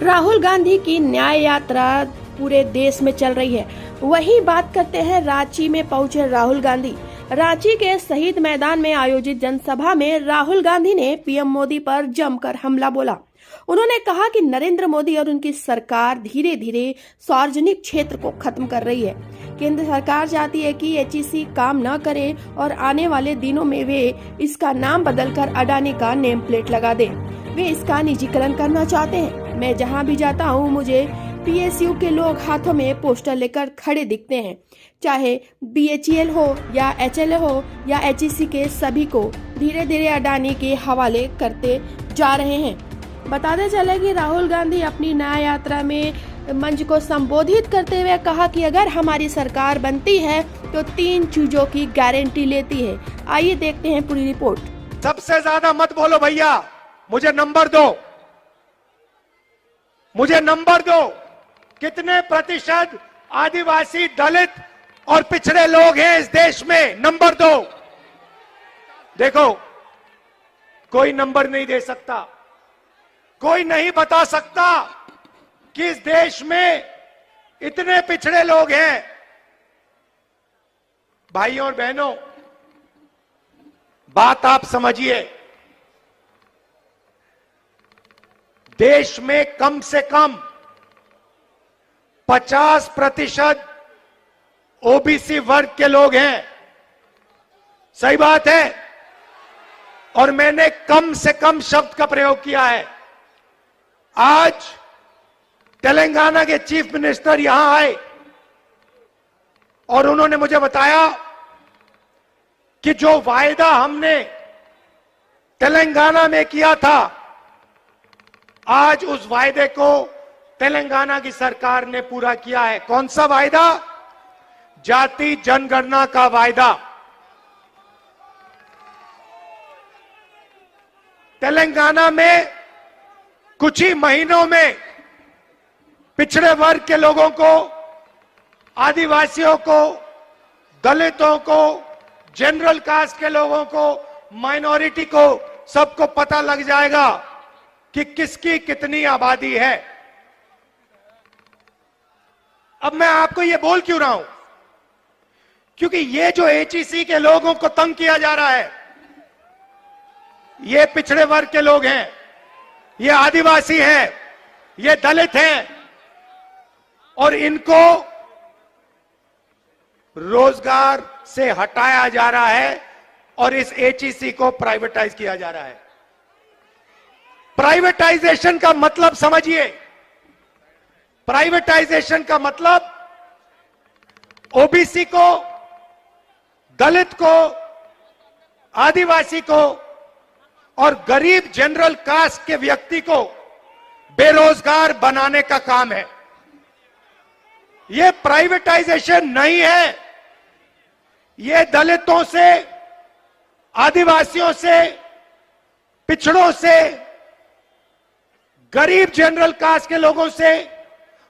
राहुल गांधी की न्याय यात्रा पूरे देश में चल रही है। वही बात करते हैं रांची में पहुंचे राहुल गांधी। रांची के शहीद मैदान में आयोजित जनसभा में राहुल गांधी ने पीएम मोदी पर जमकर हमला बोला। उन्होंने कहा कि नरेंद्र मोदी और उनकी सरकार धीरे धीरे सार्वजनिक क्षेत्र को खत्म कर रही है। केंद्र सरकार चाहती है कि एचईसी काम न करे और आने वाले दिनों में वे इसका नाम बदलकर अडानी का नेम प्लेट लगा दे। वे इसका निजीकरण करना चाहते हैं। मैं जहां भी जाता हूं मुझे पीएसयू के लोग हाथों में पोस्टर लेकर खड़े दिखते हैं, चाहे बीएचईएल हो या एचएल हो या एचईसी के सभी को धीरे धीरे अडानी के हवाले करते जा रहे हैं। बताते चले कि राहुल गांधी अपनी न्याय यात्रा में मंच को संबोधित करते हुए कहा कि अगर हमारी सरकार बनती है तो 3 चीजों की गारंटी लेती है। आइए देखते हैं पूरी रिपोर्ट। सबसे ज्यादा मत बोलो भैया, मुझे नंबर दो, मुझे नंबर दो। कितने प्रतिशत आदिवासी, दलित और पिछड़े लोग हैं इस देश में? नंबर दो। देखो, कोई नंबर नहीं दे सकता, कोई नहीं बता सकता कि इस देश में इतने पिछड़े लोग हैं। भाइयों और बहनों, बात आप समझिए। देश में कम से कम 50% ओबीसी वर्ग के लोग हैं। सही बात है। और मैंने कम से कम शब्द का प्रयोग किया है। आज तेलंगाना के चीफ मिनिस्टर यहां आए और उन्होंने मुझे बताया कि जो वायदा हमने तेलंगाना में किया था, आज उस वायदे को तेलंगाना की सरकार ने पूरा किया है। कौन सा वायदा? जाति जनगणना का वायदा। तेलंगाना में कुछ ही महीनों में पिछड़े वर्ग के लोगों को, आदिवासियों को, दलितों को, जनरल कास्ट के लोगों को, माइनॉरिटी को, सबको पता लग जाएगा कि किसकी कितनी आबादी है। अब मैं आपको यह बोल क्यों रहा हूं? क्योंकि ये जो एचईसी के लोगों को तंग किया जा रहा है, ये पिछड़े वर्ग के लोग हैं, ये आदिवासी हैं, ये दलित हैं, और इनको रोजगार से हटाया जा रहा है और इस एचईसी को प्राइवेटाइज किया जा रहा है। प्राइवेटाइजेशन का मतलब समझिए। प्राइवेटाइजेशन का मतलब ओबीसी को, दलित को, आदिवासी को और गरीब जनरल कास्ट के व्यक्ति को बेरोजगार बनाने का काम है। यह प्राइवेटाइजेशन नहीं है। यह दलितों से, आदिवासियों से, पिछड़ों से, गरीब जनरल कास्ट के लोगों से,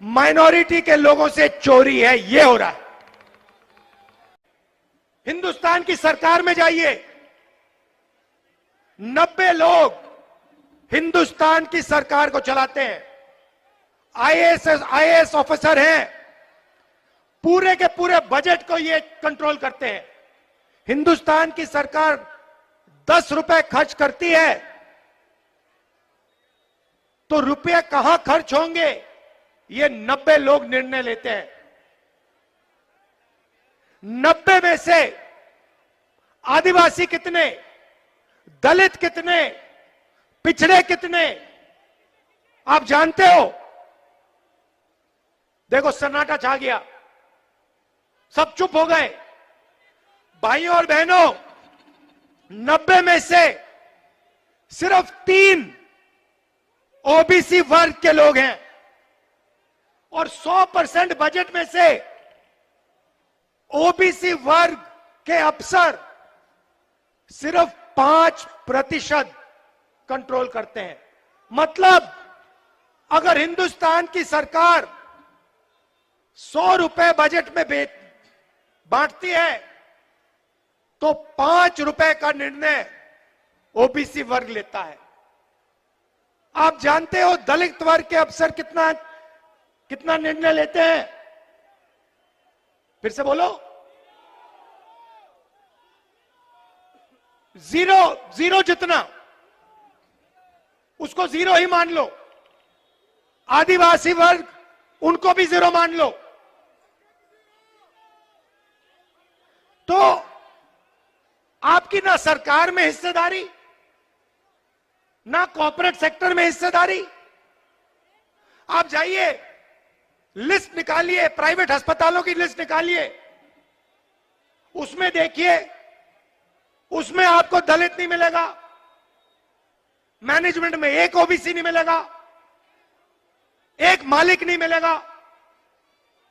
माइनॉरिटी के लोगों से चोरी है। यह हो रहा है। हिंदुस्तान की सरकार में जाइए, 90 लोग हिंदुस्तान की सरकार को चलाते हैं। आईएएस ऑफिसर हैं, पूरे के पूरे बजट को ये कंट्रोल करते हैं। हिंदुस्तान की सरकार 10 रुपए खर्च करती है तो रुपए कहां खर्च होंगे, ये 90 लोग निर्णय लेते हैं। 90 में से आदिवासी कितने, दलित कितने, पिछड़े कितने, आप जानते हो? देखो, सन्नाटा छा गया, सब चुप हो गए। भाइयों और बहनों, 90 में से सिर्फ 3 ओबीसी वर्ग के लोग हैं और 100% बजट में से ओबीसी वर्ग के अफसर सिर्फ 5% कंट्रोल करते हैं। मतलब अगर हिंदुस्तान की सरकार 100 रुपए बजट में बांटती है तो 5 रुपए का निर्णय ओबीसी वर्ग लेता है। आप जानते हो दलित वर्ग के अफसर कितना निर्णय लेते हैं? फिर से बोलो। जीरो जितना, उसको जीरो ही मान लो। आदिवासी वर्ग, उनको भी जीरो मान लो। तो आपकी ना सरकार में हिस्सेदारी, ना कॉर्पोरेट सेक्टर में हिस्सेदारी। आप जाइए, लिस्ट निकालिए, प्राइवेट अस्पतालों की लिस्ट निकालिए, उसमें देखिए, उसमें आपको दलित नहीं मिलेगा, मैनेजमेंट में एक ओबीसी नहीं मिलेगा, एक मालिक नहीं मिलेगा,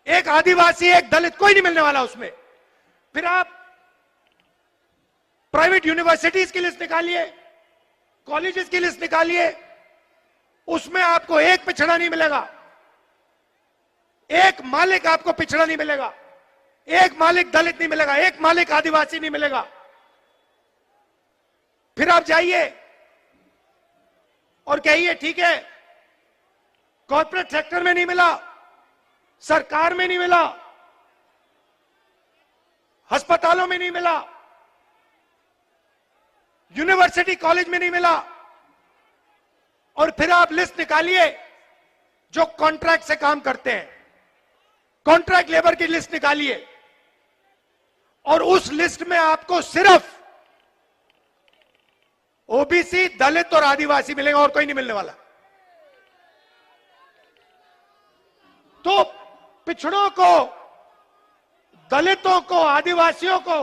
एक आदिवासी, एक दलित, कोई नहीं मिलने वाला उसमें। फिर आप प्राइवेट यूनिवर्सिटीज की लिस्ट निकालिए, कॉलेजेस की लिस्ट निकालिए, उसमें आपको एक पिछड़ा नहीं मिलेगा, एक मालिक आपको पिछड़ा नहीं मिलेगा, एक मालिक दलित नहीं मिलेगा, एक मालिक आदिवासी नहीं मिलेगा। फिर आप जाइए और कहिए ठीक है, कॉर्पोरेट सेक्टर में नहीं मिला, सरकार में नहीं मिला, अस्पतालों में नहीं मिला, यूनिवर्सिटी कॉलेज में नहीं मिला। और फिर आप लिस्ट निकालिए जो कॉन्ट्रैक्ट से काम करते हैं, कॉन्ट्रैक्ट लेबर की लिस्ट निकालिए, और उस लिस्ट में आपको सिर्फ ओबीसी, दलित और आदिवासी मिलेंगे, और कोई नहीं मिलने वाला। तो पिछड़ों को, दलितों को, आदिवासियों को,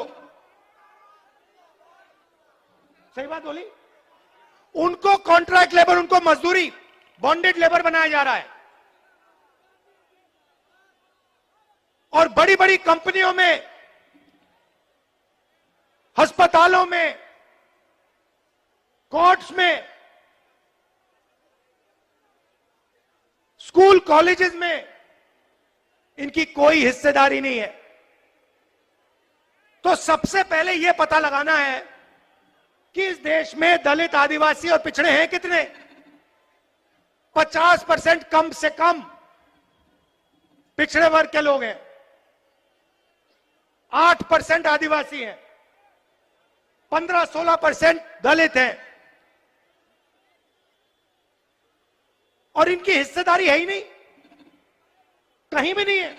सही बात बोली, उनको कॉन्ट्रैक्ट लेबर, उनको मजदूरी, बॉन्डेड लेबर बनाया जा रहा है। और बड़ी बड़ी कंपनियों में, अस्पतालों में, कोर्ट्स में, स्कूल कॉलेजेस में इनकी कोई हिस्सेदारी नहीं है। तो सबसे पहले यह पता लगाना है कि इस देश में दलित, आदिवासी और पिछड़े हैं कितने। 50% कम से कम पिछड़े वर्ग के लोग हैं, 8% आदिवासी हैं, 15-16% दलित हैं, और इनकी हिस्सेदारी है ही नहीं, कहीं भी नहीं है,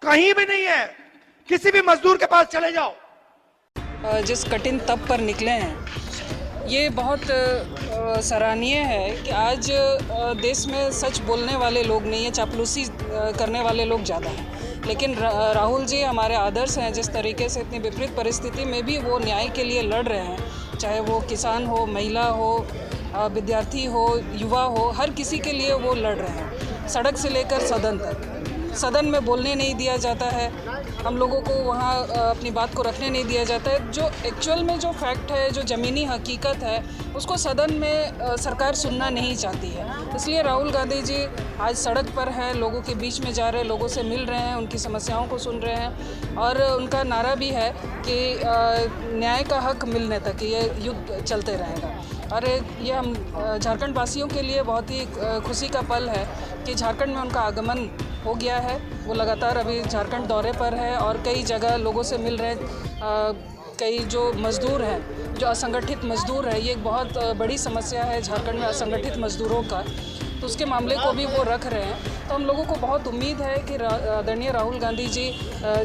कहीं भी नहीं है। किसी भी मजदूर के पास चले जाओ। जिस कठिन तप पर निकले हैं, ये बहुत सराहनीय है कि आज देश में सच बोलने वाले लोग नहीं है, चापलूसी करने वाले लोग ज़्यादा हैं। लेकिन राहुल जी हमारे आदर्श हैं। जिस तरीके से इतनी विपरीत परिस्थिति में भी वो न्याय के लिए लड़ रहे हैं, चाहे वो किसान हो, महिला हो, विद्यार्थी हो, युवा हो, हर किसी के लिए वो लड़ रहे हैं। सड़क से लेकर सदन तक, सदन में बोलने नहीं दिया जाता है, हम लोगों को वहाँ अपनी बात को रखने नहीं दिया जाता है। जो एक्चुअल में जो फैक्ट है, जो ज़मीनी हकीकत है, उसको सदन में सरकार सुनना नहीं चाहती है। इसलिए राहुल गांधी जी आज सड़क पर हैं, लोगों के बीच में जा रहे हैं, लोगों से मिल रहे हैं, उनकी समस्याओं को सुन रहे हैं, और उनका नारा भी है कि न्याय का हक मिलने तक ये युद्ध चलते रहेगा। और ये हम झारखंड वासियों के लिए बहुत ही खुशी का पल है कि झारखंड में उनका आगमन हो गया है। वो लगातार अभी झारखंड दौरे पर है और कई जगह लोगों से मिल रहे हैं। कई जो मज़दूर हैं, जो असंगठित मज़दूर है, ये एक बहुत बड़ी समस्या है झारखंड में असंगठित मज़दूरों का, तो उसके मामले को भी वो रख रहे हैं। तो हम लोगों को बहुत उम्मीद है कि आदरणीय राहुल गांधी जी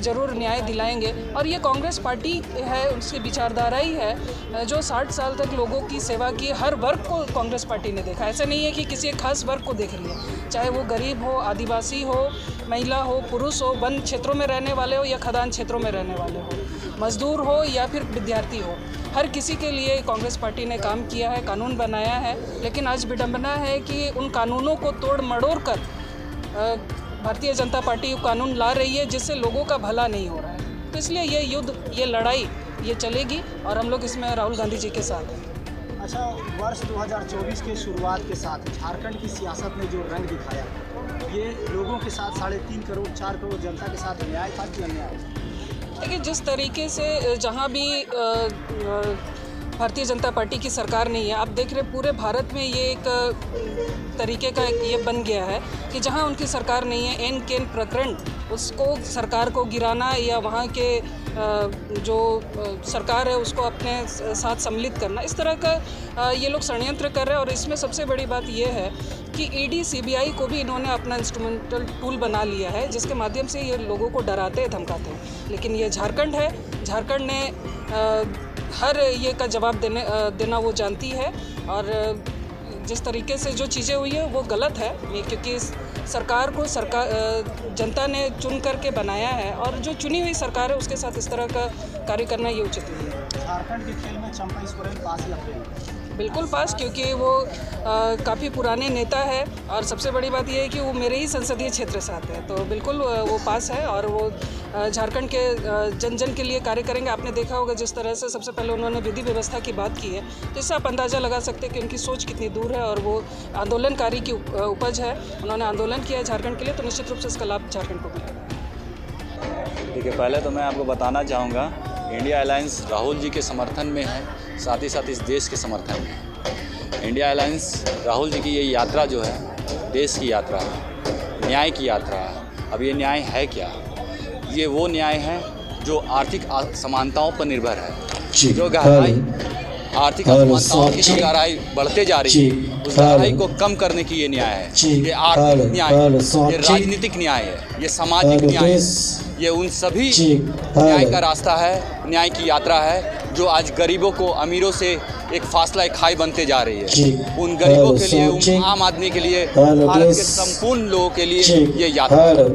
ज़रूर न्याय दिलाएंगे। और ये कांग्रेस पार्टी है, उसकी विचारधारा ही है जो 60 साल तक लोगों की सेवा की। हर वर्ग को कांग्रेस पार्टी ने देखा, ऐसा नहीं है कि किसी एक खास वर्ग को देख लिया, चाहे वो गरीब हो, आदिवासी हो, महिला हो, पुरुष हो, वन क्षेत्रों में रहने वाले हो या खदान क्षेत्रों में रहने वाले हो, मजदूर हो या फिर विद्यार्थी हो, हर किसी के लिए कांग्रेस पार्टी ने काम किया है, कानून बनाया है। लेकिन आज विडंबना है कि उन कानूनों को तोड़ मड़ोड़ कर भारतीय जनता पार्टी कानून ला रही है जिससे लोगों का भला नहीं हो रहा है। तो इसलिए ये युद्ध, ये लड़ाई, ये चलेगी और हम लोग इसमें राहुल गांधी जी के साथ हैं। अच्छा, वर्ष 2024 के शुरुआत के साथ झारखंड की सियासत ने जो रंग दिखाया, ये लोगों के साथ 3.5 करोड़ 4 करोड़ जनता के साथ न्याय था कि अन्याय? देखिए, जिस तरीके से जहाँ भी भारतीय जनता पार्टी की सरकार नहीं है। आप देख रहे पूरे भारत में ये एक तरीके का ये बन गया है कि जहां उनकी सरकार नहीं है, एन केन प्रकरण उसको सरकार को गिराना या वहां के जो सरकार है उसको अपने साथ सम्मिलित करना, इस तरह का ये लोग षड्यंत्र कर रहे हैं। और इसमें सबसे बड़ी बात ये है कि ईडी सीबीआई को भी इन्होंने अपना इंस्ट्रूमेंटल टूल बना लिया है, जिसके माध्यम से ये लोगों को डराते हैं, धमकाते हैं। लेकिन ये झारखंड है, झारखंड ने हर ये का जवाब देना वो जानती है। और जिस तरीके से जो चीज़ें हुई है वो गलत है, क्योंकि सरकार को जनता ने चुन करके बनाया है और जो चुनी हुई सरकार है उसके साथ इस तरह का कार्य करना ये उचित नहीं है। झारखंड के खेल में चंपई सोरेन पास लग गई। बिल्कुल पास, क्योंकि वो काफ़ी पुराने नेता है और सबसे बड़ी बात ये है कि वो मेरे ही संसदीय क्षेत्र से आते हैं, तो बिल्कुल वो पास है और वो झारखंड के जन जन के लिए कार्य करेंगे। आपने देखा होगा जिस तरह से सबसे पहले उन्होंने विधि व्यवस्था की बात की है, तो इससे आप अंदाज़ा लगा सकते हैं कि उनकी सोच कितनी दूर है और वो आंदोलनकारी की उपज है। उन्होंने आंदोलन किया है झारखंड के लिए, तो निश्चित रूप से इसका लाभ झारखंड को मिलेगा। देखिए, पहले तो मैं आपको बताना चाहूँगा, इंडिया अलायंस राहुल जी के समर्थन में है, साथ ही साथ इस देश के समर्थन में है। इंडिया अलायंस राहुल जी की ये यात्रा जो है देश की यात्रा है, न्याय की यात्रा है। अब ये न्याय है क्या? ये वो न्याय है जो आर्थिक असमानताओं पर निर्भर है, जो गहराई आर्थिक असमानताओं की गहराई बढ़ते जा रही है, उस गहराई को कम करने की ये न्याय है। ये आर्थिक न्याय है, ये राजनीतिक न्याय है, ये सामाजिक न्याय है, ये उन सभी न्याय का रास्ता है, न्याय की यात्रा है जो आज गरीबों को अमीरों से एक फासला खाई बनते जा रही है। उन गरीबों के लिए, उन आम आदमी के लिए, भारत के संपूर्ण लोगों के लिए ये यात्रा है।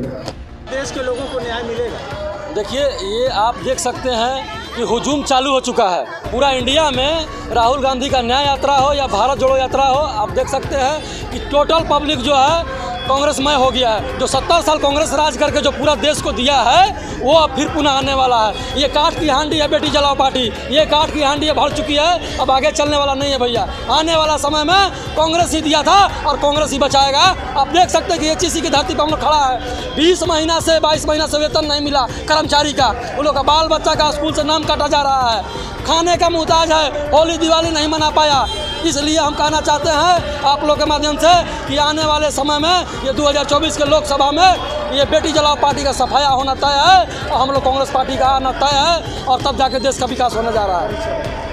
देश के लोगों को न्याय मिलेगा। देखिए, ये आप देख सकते हैं कि हुजूम चालू हो चुका है पूरा इंडिया में। राहुल गांधी का न्याय यात्रा हो या भारत जोड़ो यात्रा हो, आप देख सकते हैं कि टोटल पब्लिक जो है कांग्रेसमय हो गया है। जो 70 साल कांग्रेस राज करके जो पूरा देश को दिया है वो अब फिर पुनः आने वाला है। ये काठ की हांडी है बेटी जलाओ पार्टी, ये काठ की हांडी है, भर चुकी है, अब आगे चलने वाला नहीं है भैया। आने वाला समय में कांग्रेस ही दिया था और कांग्रेस ही बचाएगा। आप देख सकते हैं कि HEC की धरती पर हम लोग खड़ा है। 20 महीना से 22 महीना से वेतन नहीं मिला कर्मचारी का, उन लोग का बाल बच्चा का स्कूल से नाम काटा जा रहा है, खाने का मुहताज है, होली दिवाली नहीं मना पाया। इसलिए हम कहना चाहते हैं आप लोग के माध्यम से कि आने वाले समय में ये 2024 के लोकसभा में ये बेटी जलाओ पार्टी का सफाया होना तय है और हम लोग कांग्रेस पार्टी का आना तय है और तब जाके देश का विकास होने जा रहा है।